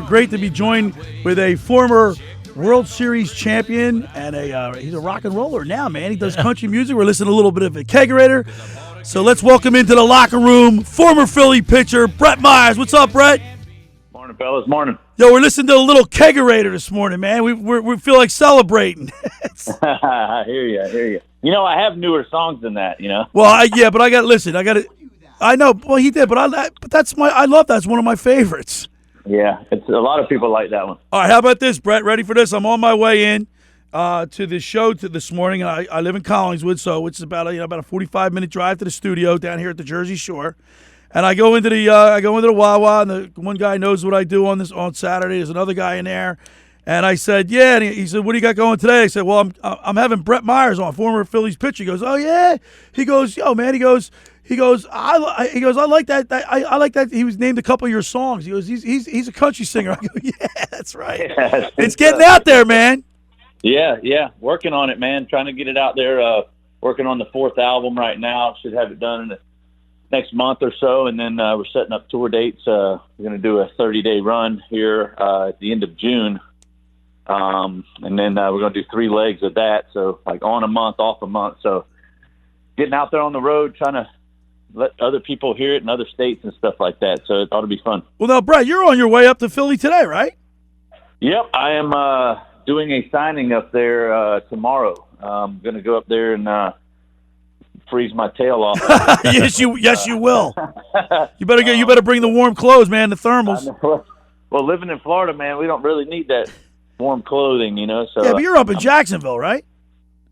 great to be joined with a former World Series champion and he's a rock and roller now, man. He does country music. We're listening to a little bit of a kegerator. So let's welcome into the locker room former Philly pitcher Brett Myers. What's up, Brett? Morning, fellas. Morning. Yo, we're listening to a little kegerator this morning, man. We feel like celebrating. I hear you. You know, I have newer songs than that. You know. Well, but I got to listen. I know. Well, he did, but I love that. It's one of my favorites. Yeah, it's a lot of people like that one. All right, how about this, Brett? Ready for this? I'm on my way in to the show this morning, and I live in Collingswood, so it's about a 45-minute drive to the studio down here at the Jersey Shore. And I go into the Wawa, and the one guy knows what I do on Saturday. There's another guy in there, and I said, yeah. And he said, what do you got going today? I said, well, I'm having Brett Myers on, former Phillies pitcher. He goes, oh yeah. He goes, yo man. He goes, I like that. I like that. He was named a couple of your songs. He goes, he's a country singer. I go, yeah, that's right. Yeah, it's getting out there, man. Yeah, working on it, man. Trying to get it out there. Working on the 4th album right now. Should have it done in the next month or so, and then we're setting up tour dates. We're going to do a 30-day run here at the end of June, and then we're going to do 3 legs of that. So like on a month, off a month. So getting out there on the road, trying to let other people hear it in other states and stuff like that. So it ought to be fun. Well, now, Brett, you're on your way up to Philly today, right? Yep, I am doing a signing up there tomorrow. I'm going to go up there and freeze my tail off. Yes, you will. You better bring the warm clothes, man. The thermals. Well, living in Florida, man, we don't really need that warm clothing, you know. So yeah, but you're up in Jacksonville, right?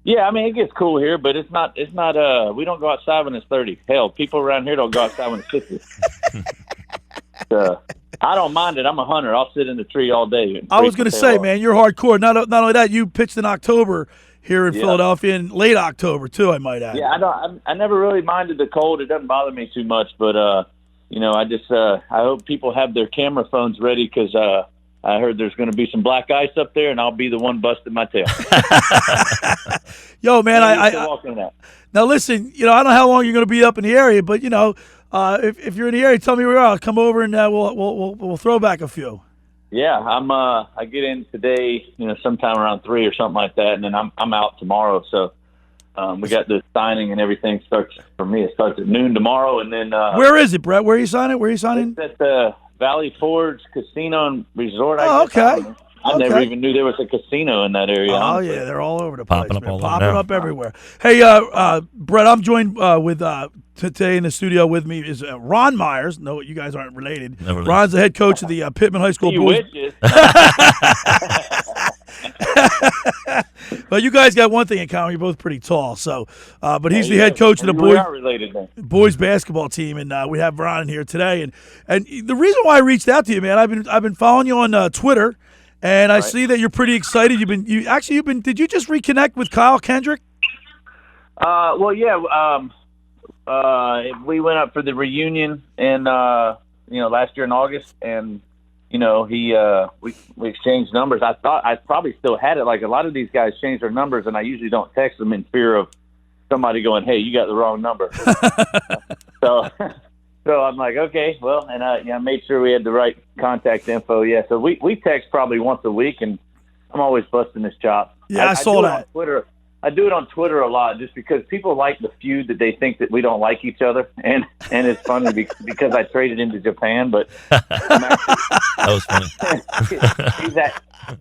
Yeah, I mean, it gets cool here, but it's not, we don't go outside when it's 30. Hell, people around here don't go outside when it's 50. So, I don't mind it. I'm a hunter. I'll sit in the tree all day. I was going to say, man, you're hardcore. Not only that, you pitched in October here in Philadelphia, in late October, too, I might add. Yeah, I never really minded the cold. It doesn't bother me too much, but, I just I hope people have their camera phones ready because I heard there's going to be some black ice up there, and I'll be the one busting my tail. Yo, man, now listen, I don't know how long you're going to be up in the area, but if you're in the area, tell me where you are. I'll come over and we'll throw back a few. Yeah, I get in today, sometime around 3 or something like that, and then I'm out tomorrow. So we got the signing and everything starts for me. It starts at noon tomorrow, and then where is it, Brett? Where are you signing? It's at the Valley Forge Casino and Resort. Okay. I never even knew there was a casino in that area. Oh, honestly. yeah, they're all over the place. Popping up everywhere. Hey, Brett, I'm joined with today in the studio with me is Ron Myers. No, you guys aren't related. Never Ron's the head coach of the Pittman High School boys. But you guys got one thing in common. You're both pretty tall. So, but he's the head coach of the boys basketball team, and we have Ron in here today. And the reason why I reached out to you, man, I've been following you on Twitter. And I see that you're pretty excited. Did you just reconnect with Kyle Kendrick? Well, yeah. We went up for the reunion in, last year in August, and we exchanged numbers. I thought I probably still had it. Like a lot of these guys change their numbers, and I usually don't text them in fear of somebody going, "Hey, you got the wrong number." So I'm like, okay, well, and I made sure we had the right contact info. Yeah, so we text probably once a week, and I'm always busting his chops. Yeah, I saw that. On Twitter. I do it on Twitter a lot just because people like the feud that they think that we don't like each other, and it's funny because I traded into Japan, but that was funny.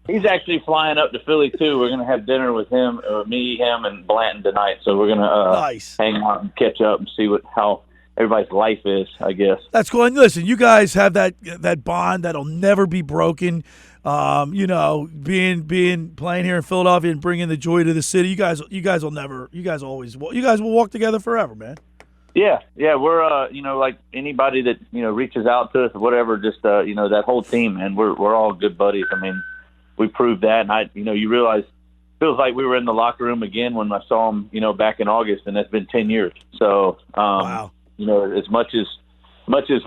He's actually flying up to Philly too. We're gonna have dinner with him, him, and Blanton tonight. So we're gonna hang out and catch up and see how everybody's life is, I guess. That's cool. And listen, you guys have that bond that'll never be broken. Playing here in Philadelphia and bringing the joy to the city. You guys will walk together forever, man. Yeah. We're like anybody that reaches out to us or whatever. Just that whole team, man. We're all good buddies. I mean, we proved that, and you realize. Feels like we were in the locker room again when I saw him, back in August, and that's been 10 years. So, wow. As much as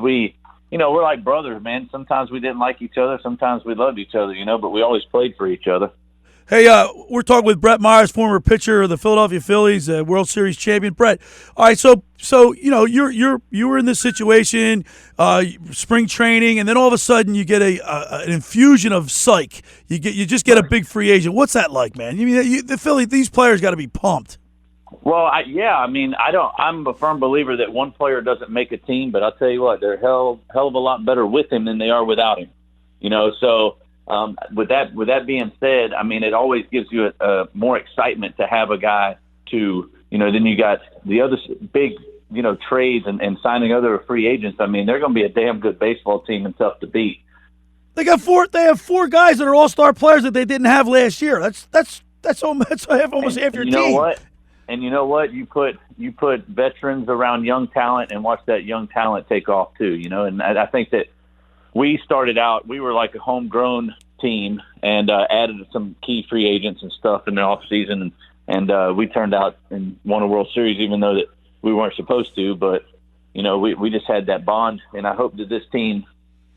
we, we're like brothers, man. Sometimes we didn't like each other. Sometimes we loved each other, but we always played for each other. Hey, we're talking with Brett Myers, former pitcher of the Philadelphia Phillies, World Series champion. Brett, all right, so you were in this situation, spring training, and then all of a sudden you get an infusion of psych. You just get a big free agent. What's that like, man? The Philly, these players got to be pumped. Well, I'm a firm believer that one player doesn't make a team, but I'll tell you what, they're hell of a lot better with him than they are without him. So with that being said, I mean, it always gives you a more excitement to have a guy to, then you got the other big, trades and signing other free agents. I mean, they're going to be a damn good baseball team and tough to beat. They have four guys that are all-star players that they didn't have last year. That's almost half your team. You know what? And you know what? You put veterans around young talent and watch that young talent take off too. And I think that we started out, we were like a homegrown team and added some key free agents and stuff in the off season, and we turned out and won a World Series, even though that we weren't supposed to. But we just had that bond, and I hope that this team,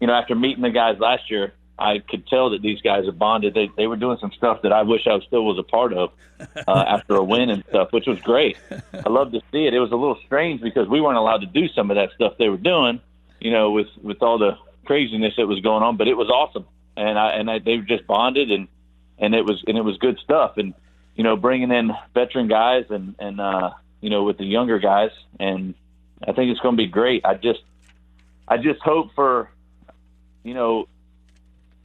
after meeting the guys last year, I could tell that these guys are bonded. They were doing some stuff that I wish I still was a part of after a win and stuff, which was great. I love to see it. It was a little strange because we weren't allowed to do some of that stuff they were doing, with all the craziness that was going on. But it was awesome, and they just bonded, and it was good stuff. And bringing in veteran guys and with the younger guys, and I think it's going to be great. I just hope for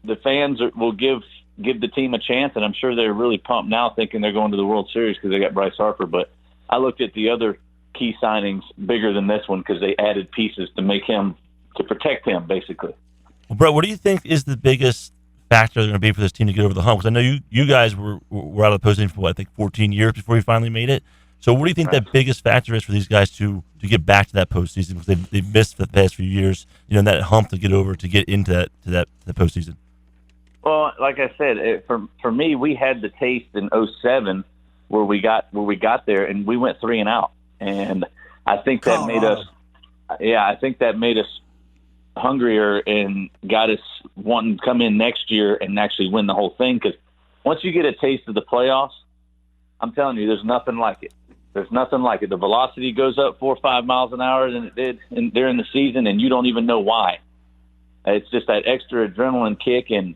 the fans will give the team a chance, and I'm sure they're really pumped now thinking they're going to the World Series because they got Bryce Harper. But I looked at the other key signings bigger than this one because they added pieces to protect him, basically. Well, Brett, what do you think is the biggest factor they're going to be for this team to get over the hump? Because I know you guys were out of the postseason for, I think, 14 years before you finally made it. So what do you think that biggest factor is for these guys to get back to that postseason? Because they've missed the past few years, that hump to get over to get into the postseason. Well, like I said, for me, we had the taste in 2007 where we got there and we went 3-0, and I think that made us hungrier and got us wanting to come in next year and actually win the whole thing. Because once you get a taste of the playoffs, I'm telling you, there's nothing like it. There's nothing like it. The velocity goes up 4 or 5 miles an hour than it did during the season, and you don't even know why. It's just that extra adrenaline kick, and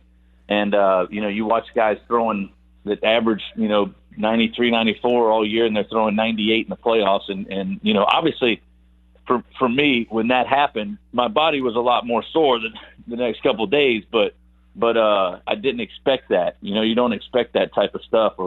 you watch guys throwing that average, 93, 94 all year, and they're throwing 98 in the playoffs. And obviously for me, when that happened, my body was a lot more sore than the next couple of days, but I didn't expect that. You don't expect that type of stuff,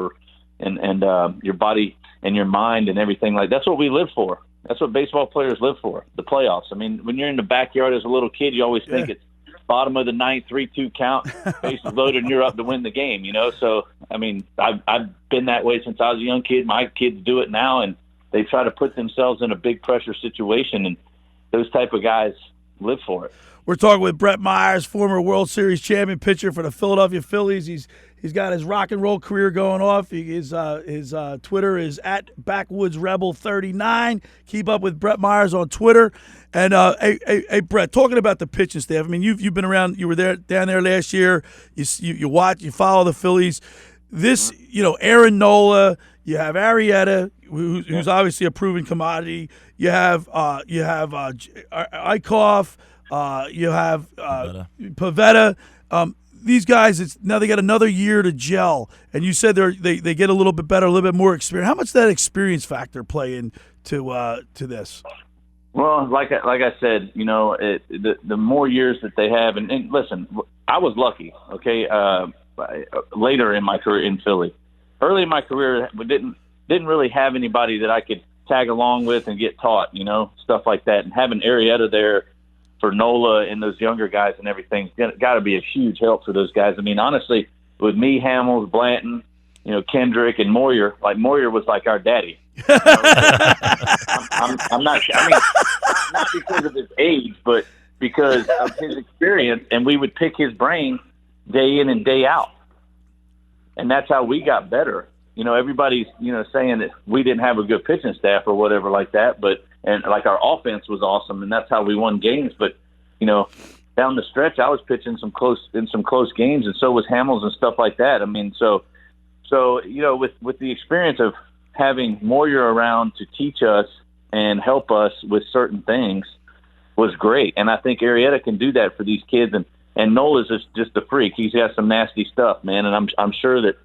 and your body and your mind and everything that's what we live for. That's what baseball players live for, the playoffs. I mean, when you're in the backyard as a little kid, you always think it's bottom of the ninth, 3-2 count, bases loaded, and you're up to win the game, So, I mean, I've been that way since I was a young kid. My kids do it now, and they try to put themselves in a big pressure situation, and those type of guys live for it. We're talking with Brett Myers, former World Series champion pitcher for the Philadelphia Phillies. He's got his rock and roll career going off. His Twitter is at BackwoodsRebel39. Keep up with Brett Myers on Twitter. And hey, Brett, talking about the pitching staff. I mean, you've been around. You were down there last year. You watch, you follow the Phillies. This, Aaron Nola. You have Arrieta, who's obviously a proven commodity. You have Eichhoff. You have Pavetta. These guys, now they got another year to gel, and you said they get a little bit better, a little bit more experience. How much does that experience factor play into this? Well, like I said, the more years that they have, and listen, I was lucky. Okay, later in my career in Philly, early in my career, we didn't really have anybody that I could tag along with and get taught, stuff like that, and having Arrieta there for Nola and those younger guys and everything, got to be a huge help for those guys. I mean, honestly, with me, Hamels, Blanton, Kendrick, and Moyer, Moyer was like our daddy. I'm not. I mean, not because of his age, but because of his experience, and we would pick his brain day in and day out, and that's how we got better. Everybody's saying that we didn't have a good pitching staff or whatever like that, but. And our offense was awesome, and that's how we won games. But down the stretch, I was pitching some close games, and so was Hamels and stuff like that. I mean, so So, with the experience of having Moyer around to teach us and help us with certain things was great. And I think Arrieta can do that for these kids. And Noel is just a freak. He's got some nasty stuff, man. And I'm sure that,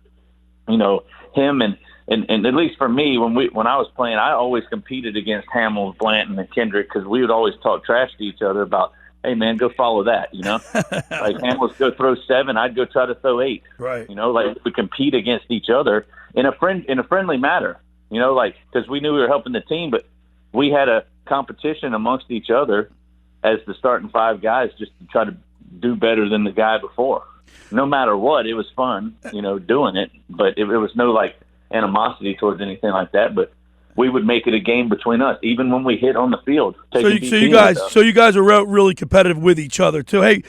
him and at least for me, when I was playing, I always competed against Hamels, Blanton, and Kendrick, because we would always talk trash to each other about, hey, man, go follow that, Like Hamels go throw 7, I'd go try to throw 8. Right. Like we compete against each other in a friendly manner, because we knew we were helping the team, but we had a competition amongst each other as the starting 5 guys just to try to do better than the guy before. No matter what, it was fun, doing it, but it was no animosity towards anything like that. But we would make it a game between us, even when we hit on the field. So you guys are really competitive with each other too. Hey,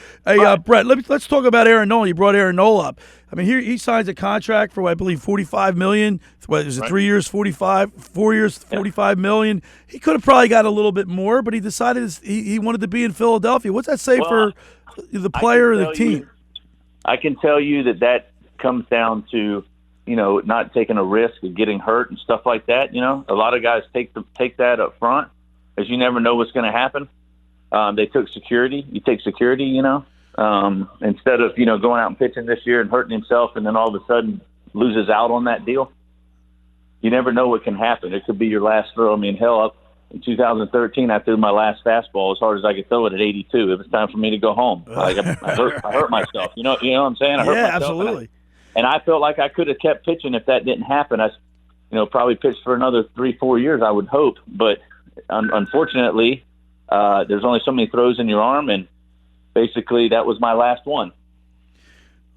Brett, let's talk about Aaron Nola. You brought Aaron Nola up. I mean, he signs a contract for I believe $45 million. What is it? Right. 3 years, 45. 4 years, $45 million. He could have probably got a little bit more, but he decided he wanted to be in Philadelphia. What's that say for the player or the team? I can tell you that comes down to, not taking a risk of getting hurt and stuff like that. A lot of guys take that up front, as you never know what's going to happen. They took security. You take security, instead of, going out and pitching this year and hurting himself and then all of a sudden loses out on that deal. You never know what can happen. It could be your last throw. I mean, hell, in 2013, I threw my last fastball as hard as I could throw it at 82. It was time for me to go home. I hurt myself. You know what I'm saying? I hurt myself. Absolutely. And I felt like I could have kept pitching if that didn't happen. I, probably pitched for another 3-4 years, I would hope. But unfortunately, there's only so many throws in your arm, and basically that was my last one.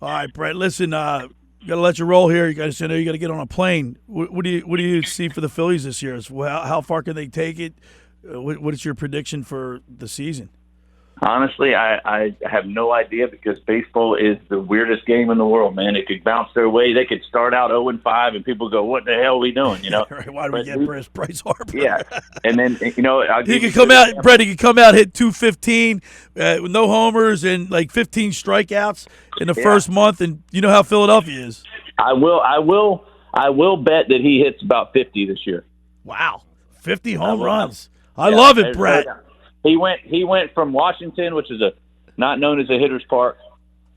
All right, Brett. Listen, you got to let you roll here. You got to get on a plane. What do you see for the Phillies this year? How far can they take it? What is your prediction for the season? Honestly, I have no idea, because baseball is the weirdest game in the world, man. It could bounce their way. They could start out 0-5, and people go, "What the hell are we doing?" Right, why do we get Bryce Harper? Yeah, and then he could come out, Brett. He could come out, hit 215 with no homers and 15 strikeouts in the first month, and you know how Philadelphia is. I will bet that he hits about 50 this year. Wow, 50 home runs. I love it, Brett. He went from Washington, which is not known as a hitter's park,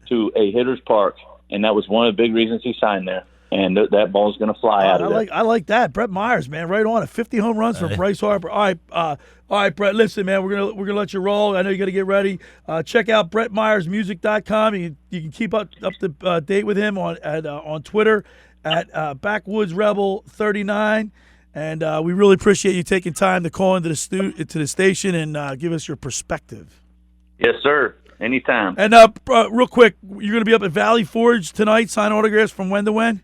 to a hitter's park, and that was one of the big reasons he signed there. And that ball's going to fly out of there. I like that, Brett Myers, man, right on it. 50 home runs from Bryce Harper. All right, Brett. Listen, man, we're gonna let you roll. I know you got to get ready. Check out BrettMyersMusic.com. You can keep up to date with him on Twitter at Backwoods Rebel 39. And we really appreciate you taking time to call into the station and give us your perspective. Yes, sir. Anytime. And real quick, you're going to be up at Valley Forge tonight, sign autographs from when to when?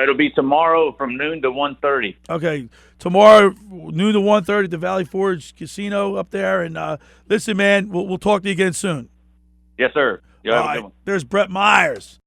It'll be tomorrow from noon to 1:30. Okay, tomorrow noon to 1:30 at the Valley Forge Casino up there. And listen, man, we'll talk to you again soon. Yes, sir. All right, there's Brett Myers.